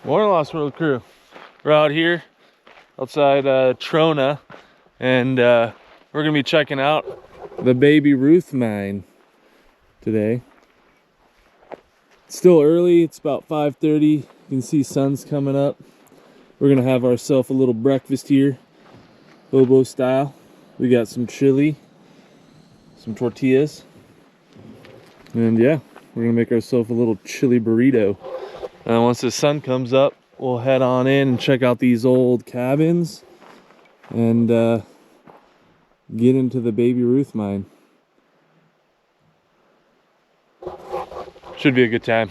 Morning, Lost World crew. We're out here outside Trona, and we're gonna be checking out the BabyRuth mine today. It's still early, it's about 5:30. You can see sun's coming up. We're gonna have ourselves a little breakfast here, Bobo style. We got some chili, some tortillas, and yeah, we're gonna make ourselves a little chili burrito. Once the sun comes up, we'll head on in and check out these old cabins and get into the BabyRuth mine. Should be a good time.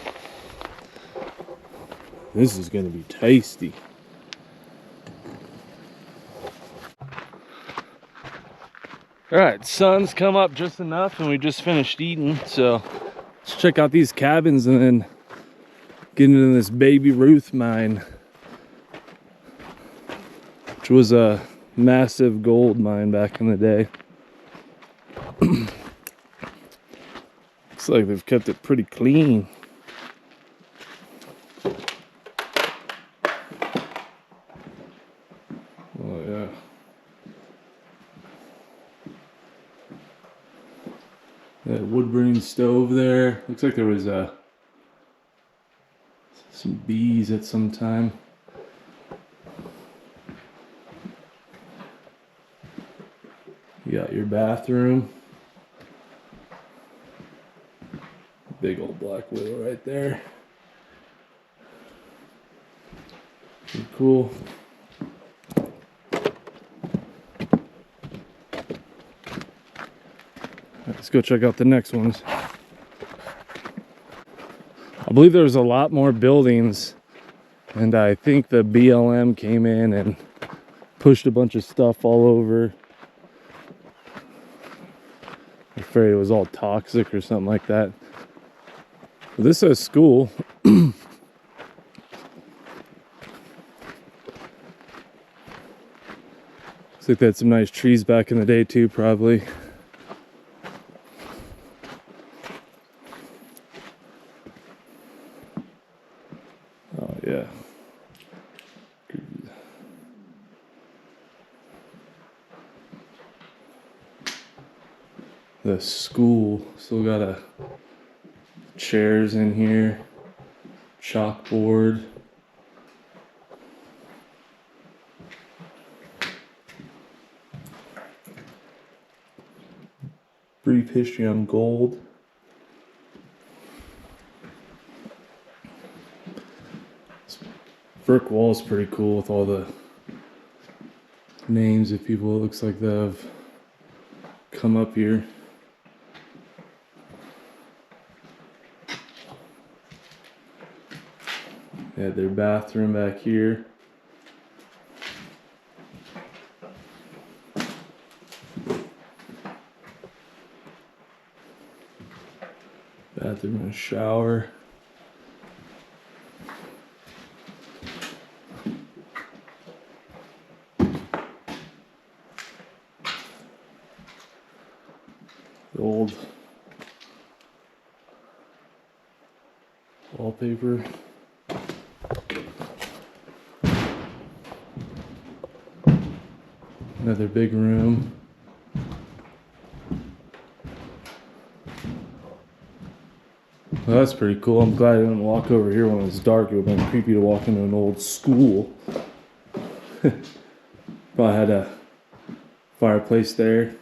This is gonna be tasty. All right, sun's come up just enough and we just finished eating, so let's check out these cabins and then get into this BabyRuth mine, which was a massive gold mine back in the day. Looks like they've kept it pretty clean. Oh yeah. That wood burning stove there. Looks like there was some bees at some time. You got your bathroom. Big old black widow right there. Pretty cool. Let's go check out the next ones. I believe there was a lot more buildings, and I think the BLM came in and pushed a bunch of stuff all over. I'm afraid it was all toxic or something like that. This says school. Looks like they had some nice trees back in the day too, probably. Oh yeah. The school still got chairs in here, chalkboard. Brief history on gold. This brick wall is pretty cool with all the names of people. It looks like they've come up here. They had their bathroom back here. Bathroom and shower. The old wallpaper. Another big room. Well, that's pretty cool. I'm glad I didn't walk over here when it was dark. It would have been creepy to walk into an old school. Probably had a fireplace there.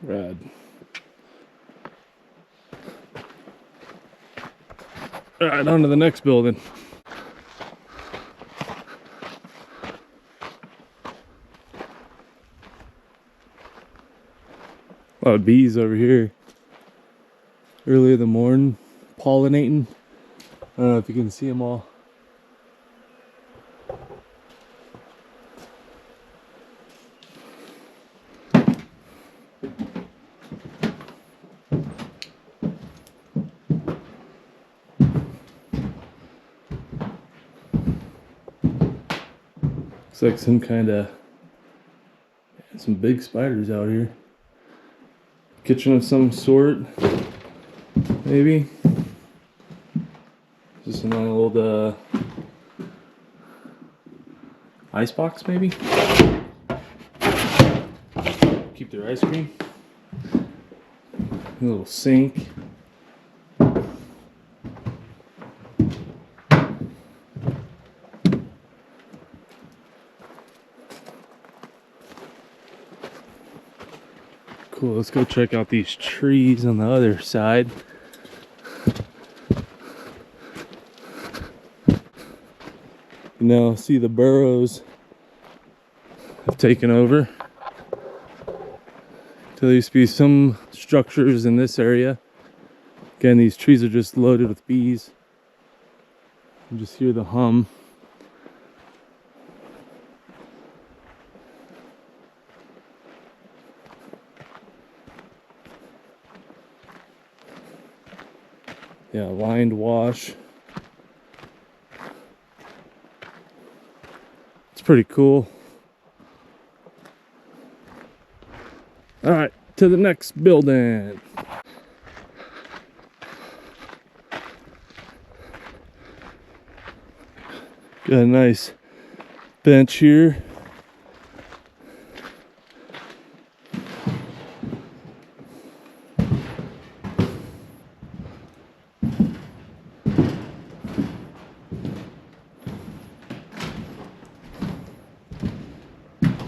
Rad. All right, on to the next building. A lot of bees over here. Early in the morning, pollinating. I don't know if you can see them all. Looks like some kind of, some big spiders out here. Kitchen of some sort, maybe. Just an old icebox, maybe. Keep their ice cream. A little sink. Cool, let's go check out these trees on the other side. You know, see the burrows have taken over. So there used to be some structures in this area. Again, these trees are just loaded with bees. You just hear the hum. Yeah, lined wash. It's pretty cool. All right, to the next building. Got a nice bench here.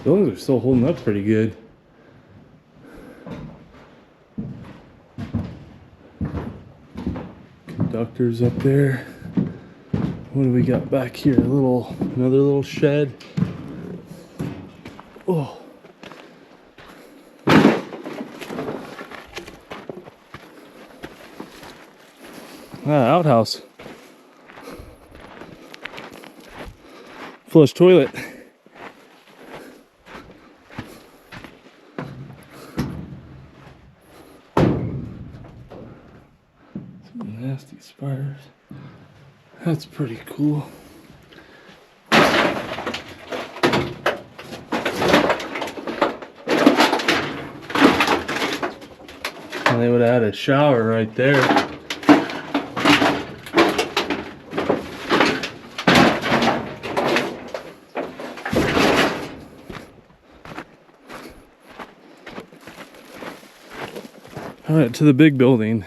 Those are still holding up pretty good. Conductors up there. What do we got back here? Another little shed. Oh. Outhouse. Flush toilet. Some nasty spiders. That's pretty cool. And they would have had a shower right there. All right, to the big building.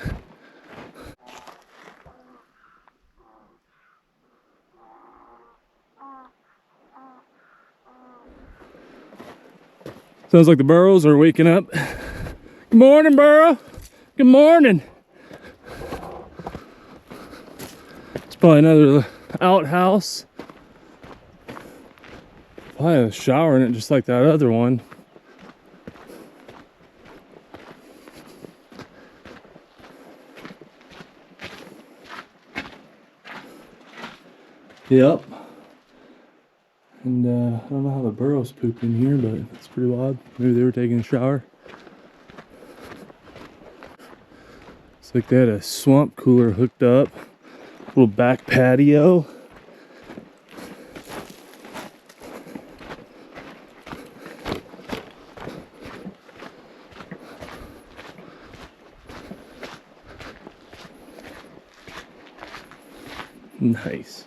Sounds like the burros are waking up. Good morning, burro. Good morning. It's probably another outhouse. Probably a shower in it just like that other one. Yep. And I don't know how the burros pooped in here, but it's pretty wild. Maybe they were taking a shower. It's like they had a swamp cooler hooked up. Little back patio. Nice.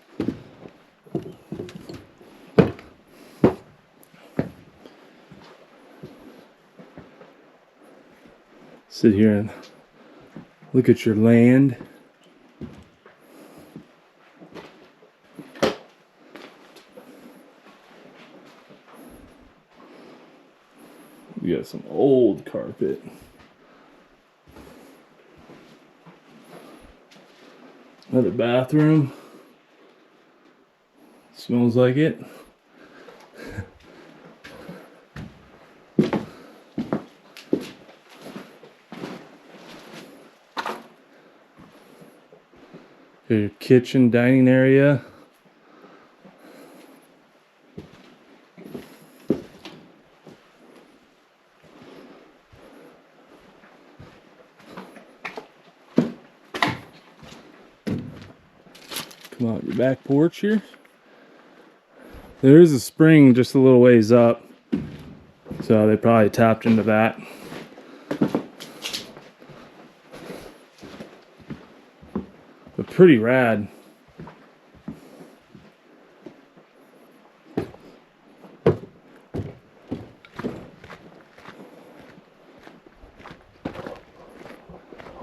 Sit here and look at your land. We got some old carpet. Another bathroom. Smells like it. Your kitchen, dining area. Come out your back porch here. There is a spring just a little ways up, so they probably tapped into that. pretty rad.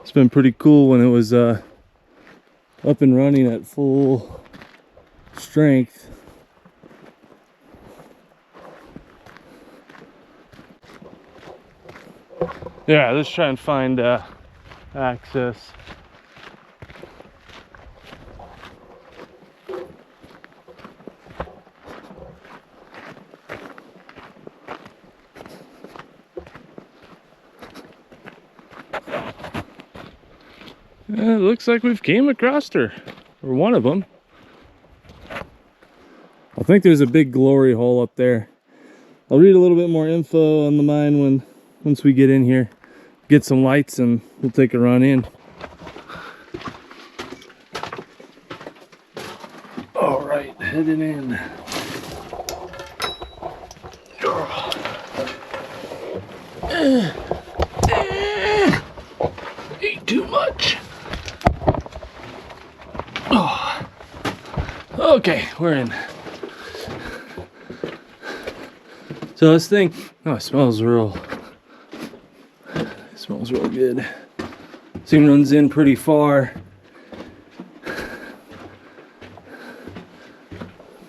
It's been pretty cool when it was up and running at full strength. Yeah, let's try and find access. It looks like we've came across her, or one of them. I think there's a big glory hole up there. I'll read a little bit more info on the mine once we get in here, get some lights, and we'll take a run in. All right, heading in. Ate too much. Oh. Okay, we're in. So this thing, oh, it smells real good. This thing runs in pretty far.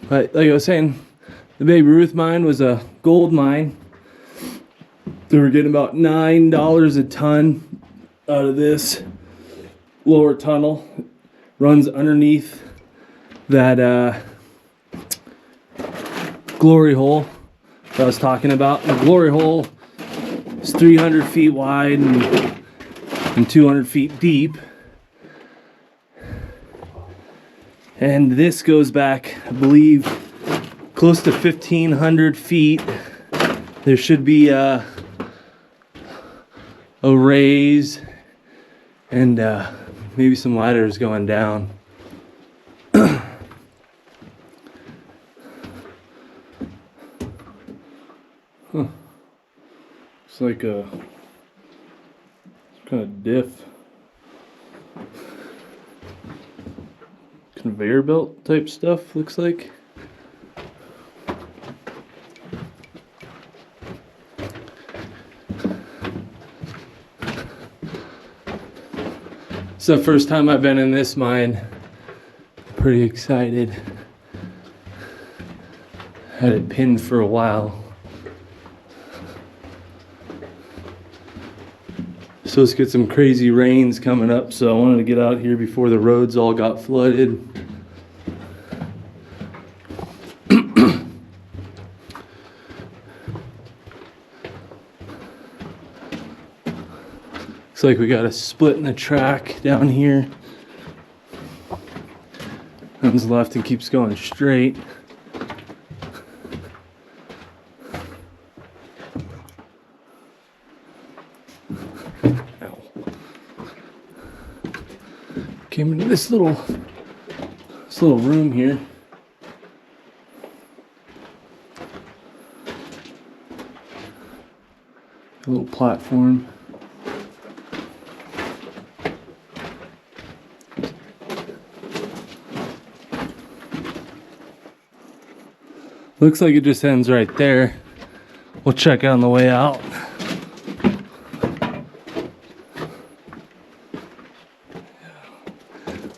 But like I was saying, the BabyRuth mine was a gold mine. They were getting about $9 a ton out of this lower tunnel. Runs underneath that glory hole that I was talking about. The glory hole is 300 feet wide and 200 feet deep. And this goes back, I believe, close to 1,500 feet. There should be a raise and maybe some ladders going down. Huh. It's like a kind of diff. Conveyor belt type stuff, looks like. It's the first time I've been in this mine. Pretty excited. Had it pinned for a while. Supposed to get some crazy rains coming up, so I wanted to get out here before the roads all got flooded. Looks like we got a split in the track down here. Comes left and keeps going straight. Came into this little room here. A little platform. Looks like it just ends right there. We'll check it on the way out.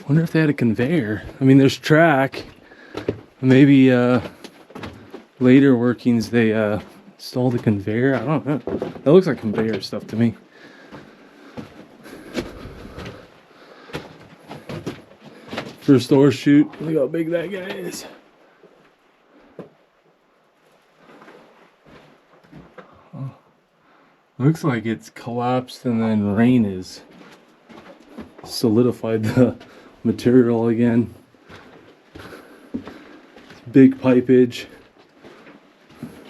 Wonder if they had a conveyor. I mean, there's track. Maybe later workings they installed a conveyor. I don't know. That looks like conveyor stuff to me. First ore chute. Look how big that guy is. Oh. Looks like it's collapsed and then rain is solidified the material again. Big pipage.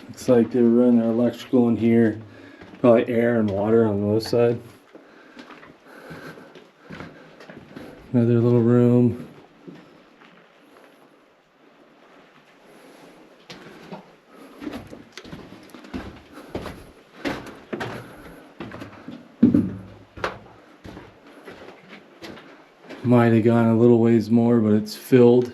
Looks like they were running their electrical in here. Probably air and water on the other side. Another little room. Might have gone a little ways more, but it's filled.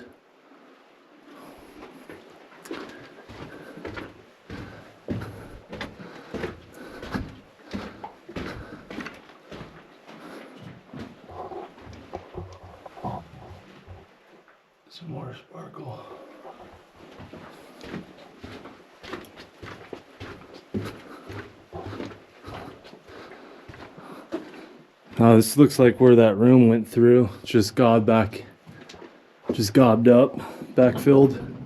Some more sparkle. Oh, this looks like where that room went through. It's just gobbed up, backfilled.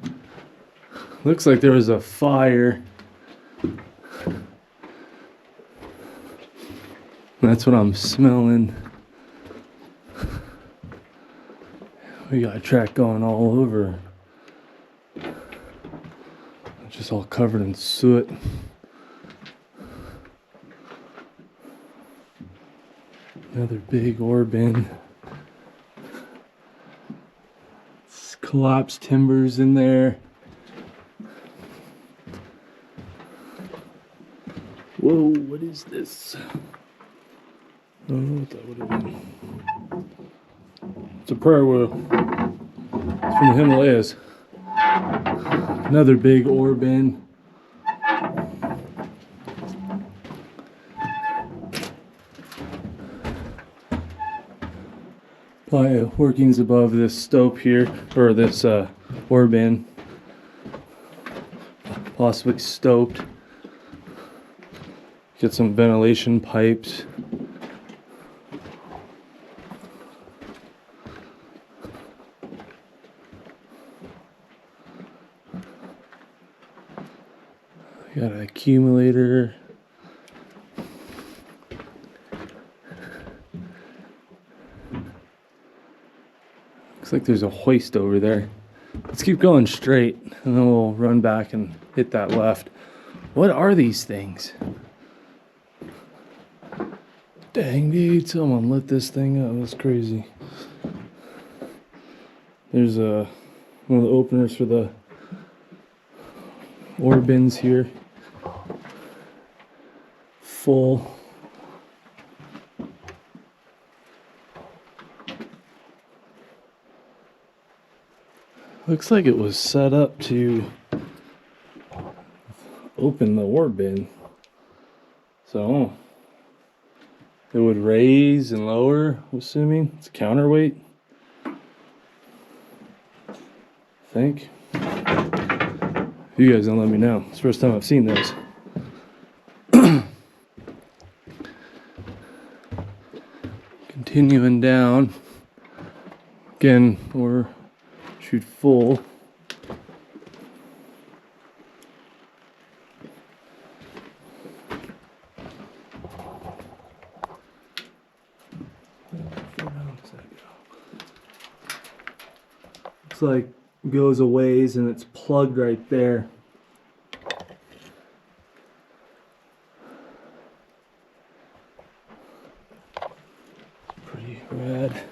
Looks like there was a fire. That's what I'm smelling. We got a track going all over. It's just all covered in soot. Another big Wurben. It's collapsed timbers in there. Whoa, what is this? I don't know what that would have been. It's a prayer wheel. It's from the Himalayas. Another big Wurben. Probably workings above this stope here, or this Wurben. Possibly stoped. Get some ventilation pipes. Got an accumulator. Looks like there's a hoist over there. Let's keep going straight and then we'll run back and hit that left. What are these things? Dang, dude, someone lit this thing up. That's crazy. There's one of the openers for the Wurbens here. Full. Looks like it was set up to open the Wurben. So it would raise and lower, I'm assuming. It's a counterweight. I think. You guys don't let me know. It's the first time I've seen those. Continuing down. Again, we're shoot full. Looks like it goes a ways and it's plugged right there. Pretty rad.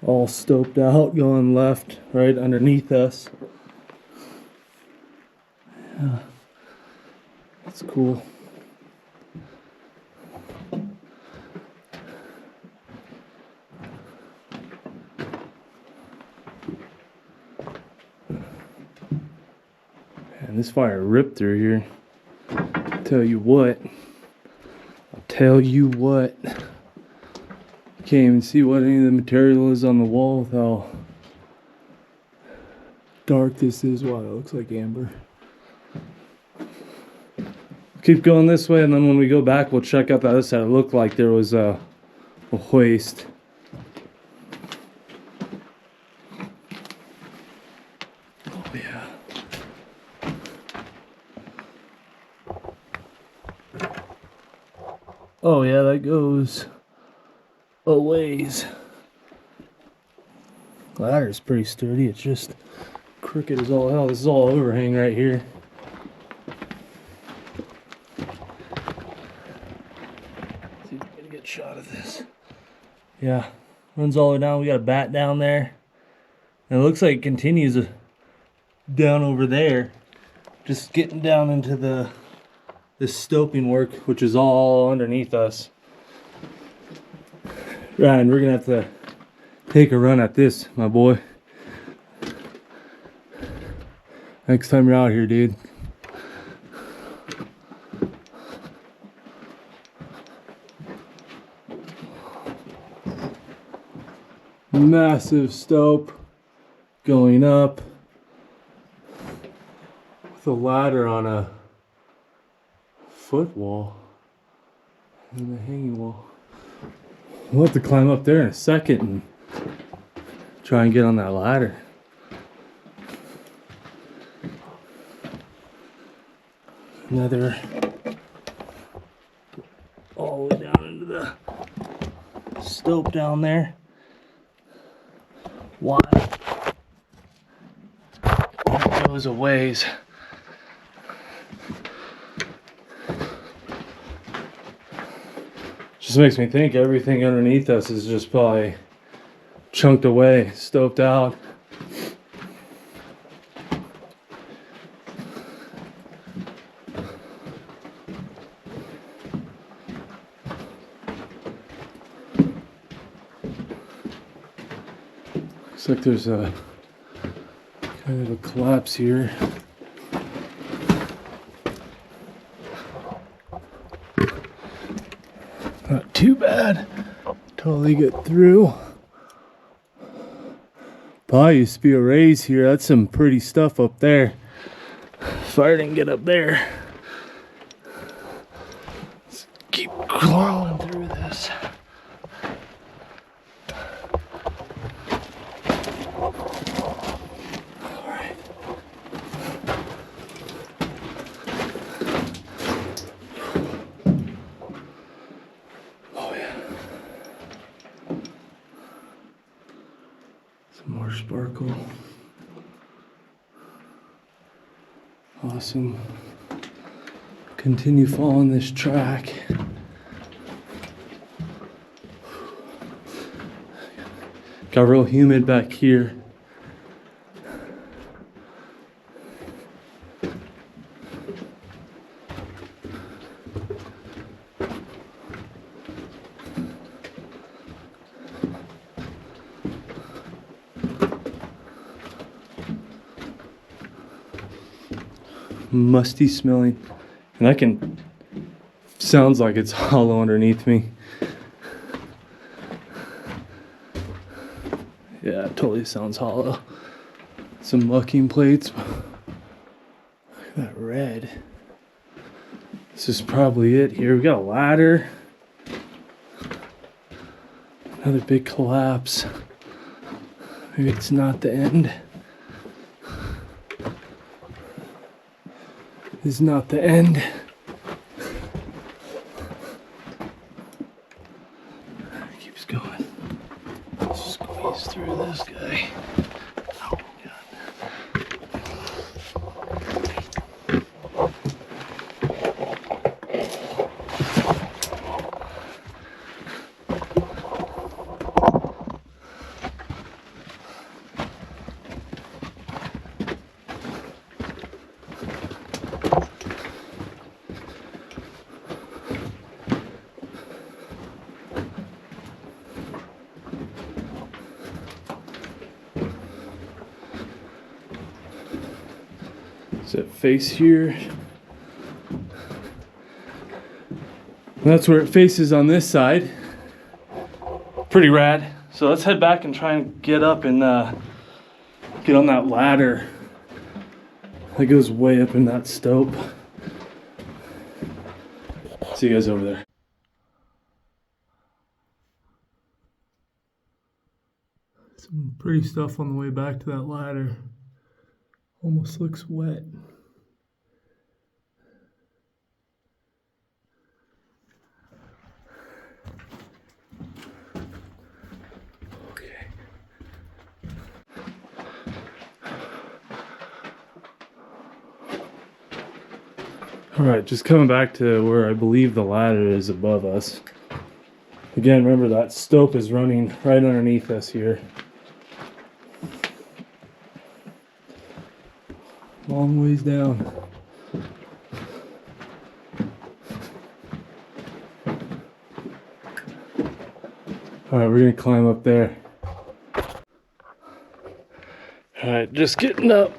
All stoped out, going left, right underneath us. Yeah, that's cool. And this fire ripped through here. I'll tell you what. Can't even see what any of the material is on the wall with how dark this is. Wow, it looks like amber. Keep going this way, and then when we go back, we'll check out the other side. It looked like there was a hoist. Oh, yeah. Oh, yeah, that goes a ways. Ladder's pretty sturdy. It's just crooked as all hell. This is all overhang right here. Let's see if we can get a good shot of this. Yeah, runs all the way down. We got a bat down there. And it looks like it continues down over there. Just getting down into this stoping work, which is all underneath us. Ryan, we're gonna have to take a run at this, my boy. Next time you're out here, dude. Massive stope going up with a ladder on a foot wall and a hanging wall. We'll have to climb up there in a second and try and get on that ladder. Another all the way down into the stope down there. Why? It goes a ways. Just makes me think everything underneath us is just probably chunked away, stoped out. Looks like there's a kind of a collapse here. Not too bad. Totally get through. Probably used to be a raise here. That's some pretty stuff up there. If I didn't get up there. Let's keep crawling through this. More sparkle. Awesome. Continue following this track. Got real humid back here. Musty smelling, and that can sounds like it's hollow underneath me. Yeah, it totally sounds hollow. Some mucking plates. Look at that red. This is probably it here. We got a ladder. Another big collapse. Maybe it's not the end. This is not the end. It keeps going. Let's squeeze through this guy. Oh, God. That face here. And that's where it faces on this side. Pretty rad. So let's head back and try and get up and get on that ladder that goes way up in that stope. See you guys over there. Some pretty stuff on the way back to that ladder. Almost looks wet. Okay. All right, just coming back to where I believe the ladder is above us. Again, remember that stope is running right underneath us here. Long ways down. All right, we're gonna climb up there. All right, just getting up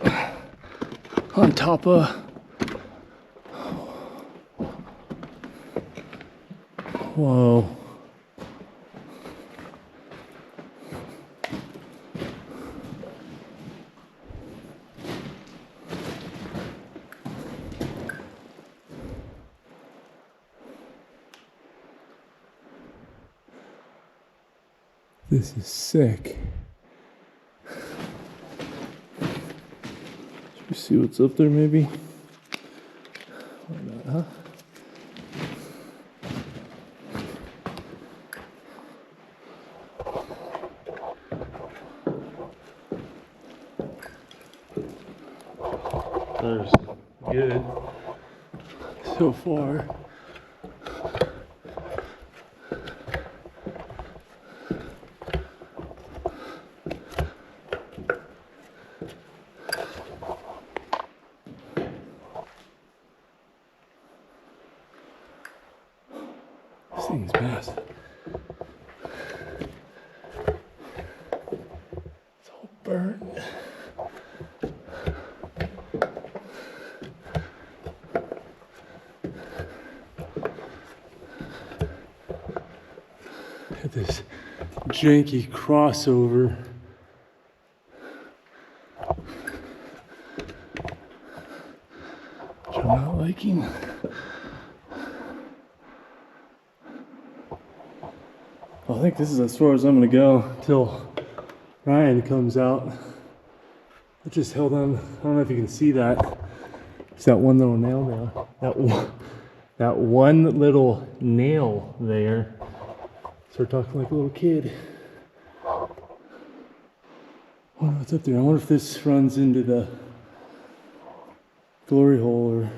on top of. Whoa. This is sick. Should we see what's up there maybe? Why not, huh? There's good so far. This thing's massive. It's all burnt. At this janky crossover. Which I'm not liking. I think this is as far as I'm gonna go until Ryan comes out. I just held on. I don't know if you can see that. It's that one little nail there. That one little nail there. Start talking like a little kid. I wonder what's up there. I wonder if this runs into the glory hole or.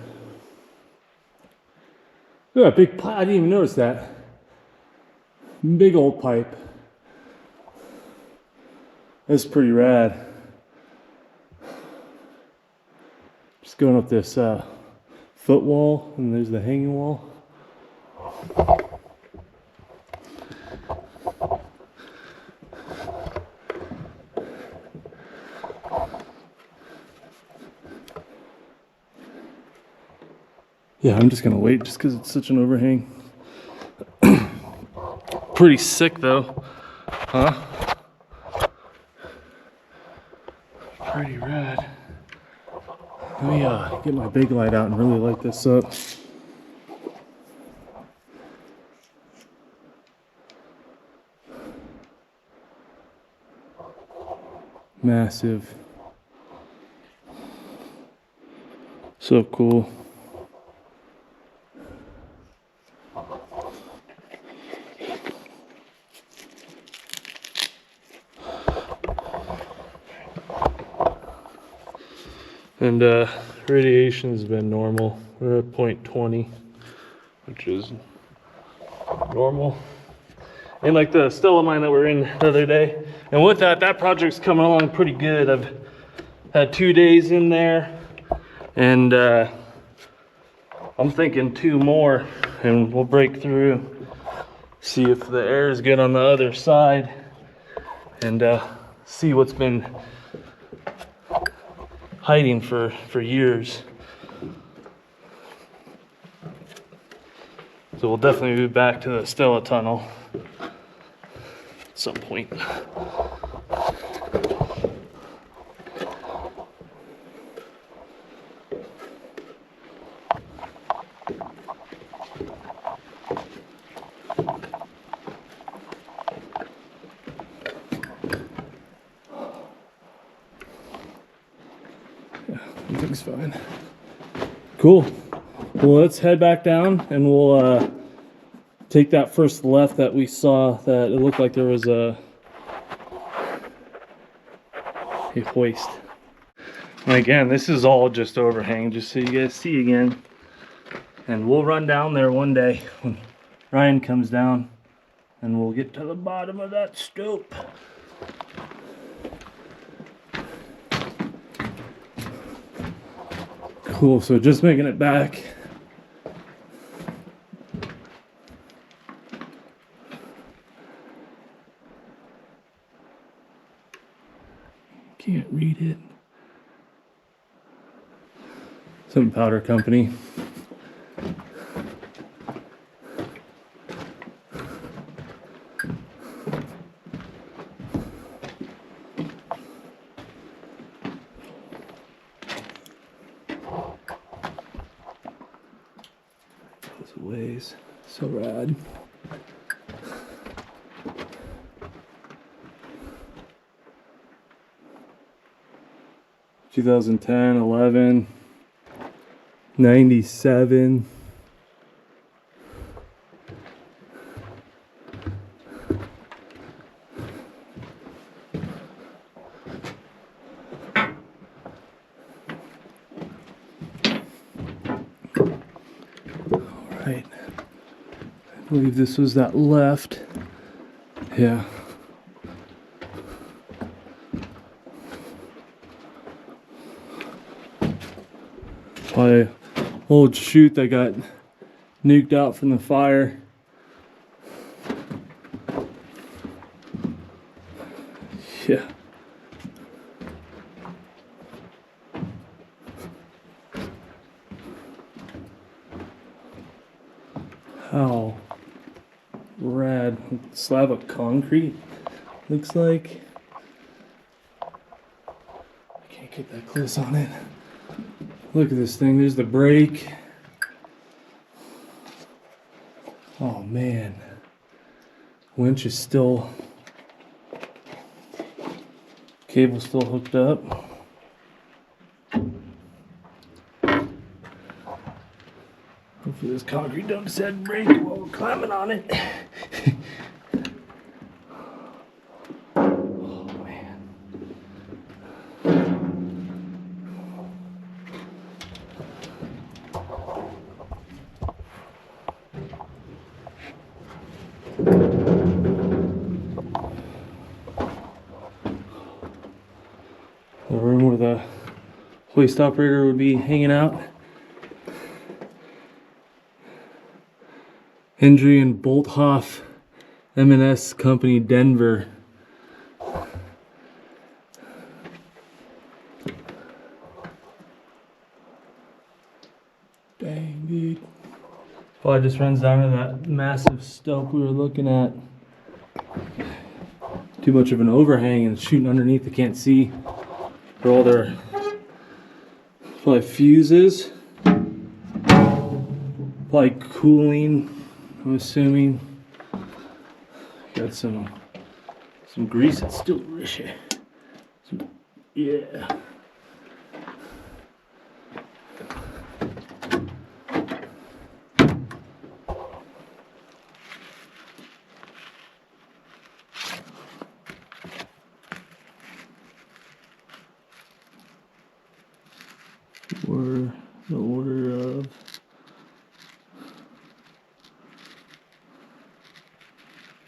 Look at that big pipe. I didn't even notice that. Big old pipe. That's pretty rad. Just going up this foot wall, and there's the hanging wall. Yeah, I'm just gonna wait just because it's such an overhang. Pretty sick though, huh? Pretty rad. Let me get my big light out and really light this up. Massive. So cool. And radiation's been normal. We're at 0.20, which is normal. And like the Stella mine that we're in the other day. And with that, that project's coming along pretty good. I've had 2 days in there, and I'm thinking 2 more, and we'll break through. See if the air is good on the other side, and see what's been hiding for years. So we'll definitely be back to the Stella tunnel at some point. Everything's fine. Cool. Well, let's head back down and we'll take that first left that we saw, that it looked like there was a hoist. And again, this is all just overhang, just so you guys see again. And we'll run down there one day when Ryan comes down, and we'll get to the bottom of that stope. Cool, so just making it back. Can't read it. Some powder company. Goes a ways. So rad. (2010, 11, 97). Right. I believe this was that left. Yeah. Probably old chute that got nuked out from the fire. Yeah. How rad. Slab of concrete, looks like. I can't get that close on it. Look at this thing, there's the brake. Oh man. Winch is still, cable's still hooked up. Hopefully this concrete don't decide to break while we're climbing on it. Oh man. The room where the hoist operator would be hanging out. Hendry and Bolthoff M&S Company, Denver. Dang, dude. Probably just runs down to that massive stope we were looking at. Too much of an overhang and shooting underneath, I can't see where all their probably fuses. Probably cooling, I'm assuming. Got some grease that's still rishy. Yeah. Or the order of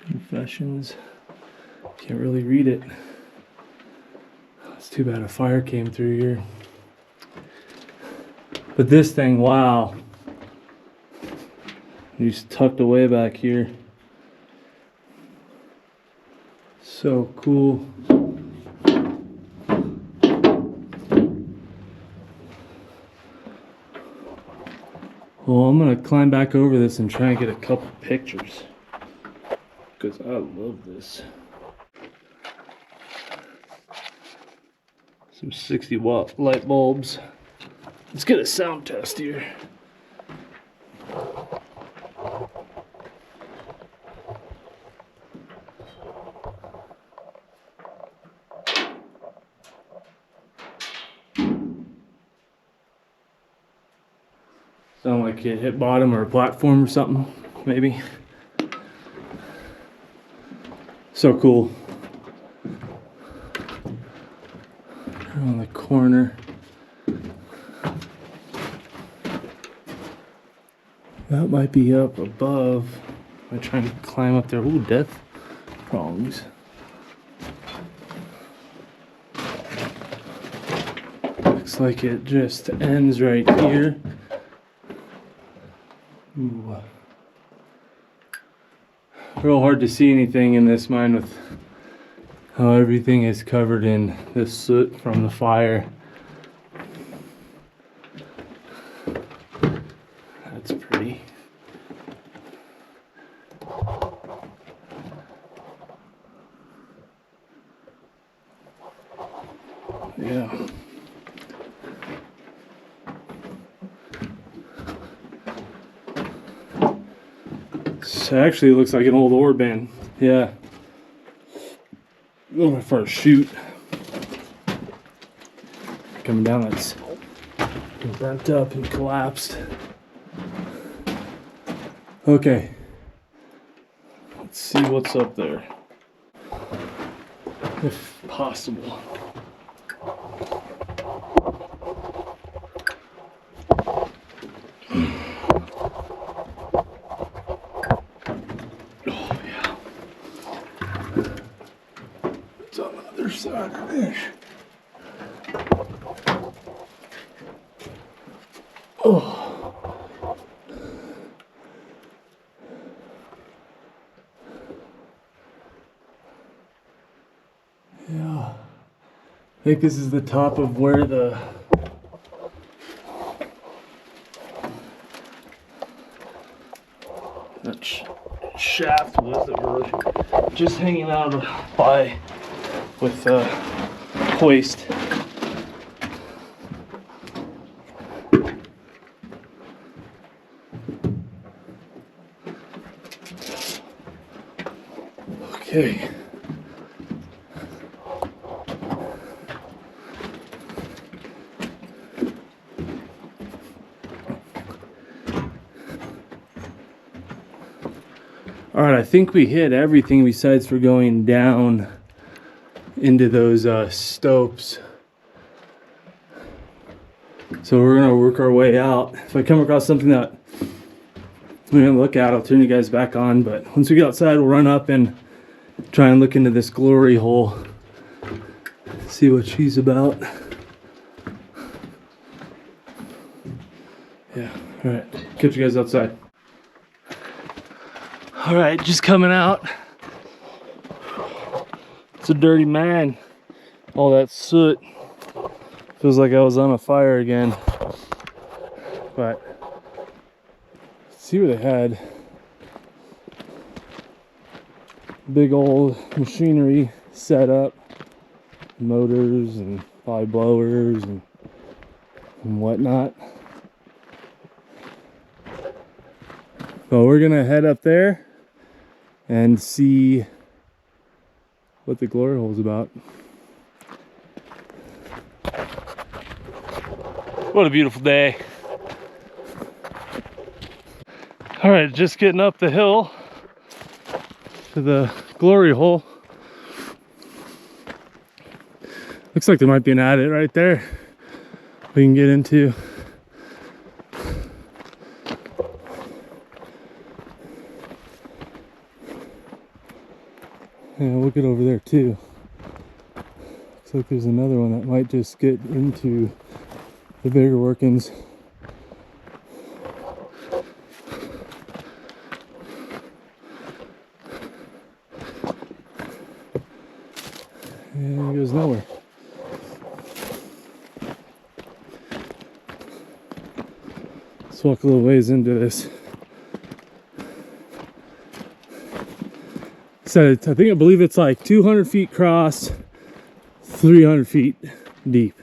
confessions. Can't really read it. It's too bad a fire came through here. But this thing, wow. He's tucked away back here. So cool. Well, I'm gonna climb back over this and try and get a couple pictures, because I love this. Some 60-watt light bulbs. Let's get a sound test here. Sound like it hit bottom or a platform or something, maybe. So cool. On the corner. That might be up above. I'm trying to climb up there. Ooh, death prongs. Looks like it just ends right here. Ooh. Real hard to see anything in this mine with how everything is covered in this soot from the fire. That's pretty. Yeah. This actually looks like an old Wurben. Yeah. Oh, my first shoot. Coming down, it's burnt up and collapsed. Okay. Let's see what's up there. If possible. Oh yeah. It's on the other side of this. Oh. Yeah. I think this is the top of where the shaft was that we're just hanging out by with hoist. Okay. All right, I think we hit everything besides for going down into those stopes. So we're gonna work our way out. If I come across something that we're gonna look at, I'll turn you guys back on. But once we get outside, we'll run up and try and look into this glory hole. See what she's about. Yeah, all right, catch you guys outside. All right, just coming out. It's a dirty mine. All that soot. Feels like I was on a fire again. But let's see what they had. Big old machinery set up. Motors and probably blowers and whatnot. But we're gonna head up there and see what the glory hole is about. What a beautiful day. All right, just getting up the hill to the glory hole. Looks like there might be an adit right there we can get into. Yeah, we'll get over there too. Looks like there's another one that might just get into the bigger workings. And it goes nowhere. Let's walk a little ways into this. So I believe it's like 200 feet across, 300 feet deep.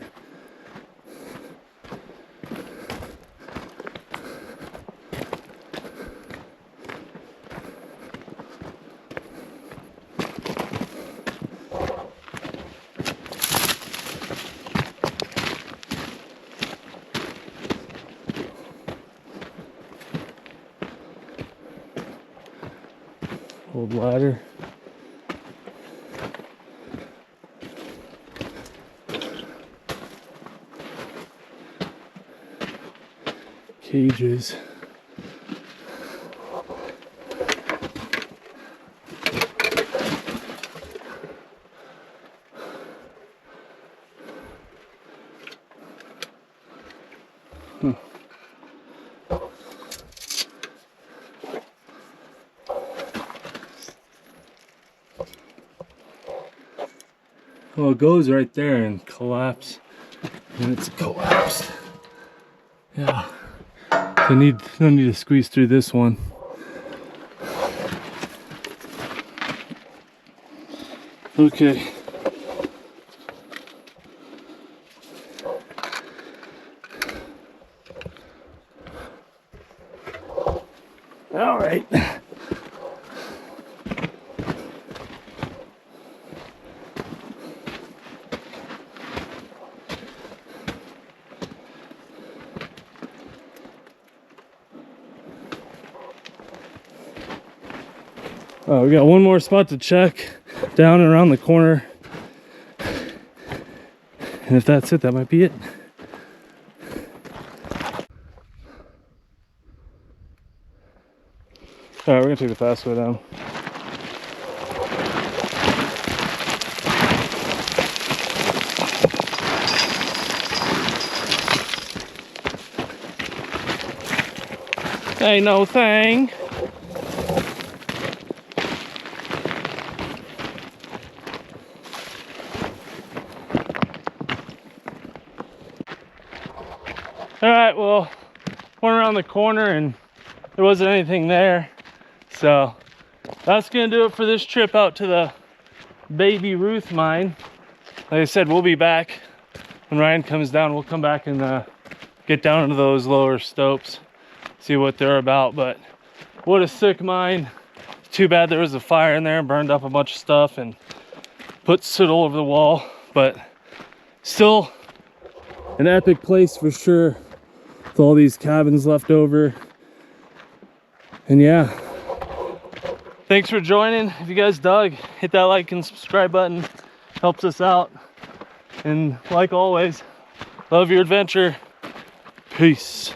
Old ladder. Cages. Well, it goes right there and collapse, and it's collapsed. Yeah. So no need to squeeze through this one. Okay. All right. Oh, we got one more spot to check down and around the corner. And if that's it, that might be it. All right, we're gonna take the fast way down. Ain't no thing. All right, well, went around the corner and there wasn't anything there. So that's gonna do it for this trip out to the BabyRuth mine. Like I said, we'll be back when Ryan comes down. We'll come back and get down into those lower stopes, see what they're about. But what a sick mine. Too bad there was a fire in there and burned up a bunch of stuff and put soot all over the wall. But still an epic place for sure, with all these cabins left over. And yeah, thanks for joining. If you guys dug, hit that like and subscribe button, helps us out. And like always, love your adventure. Peace.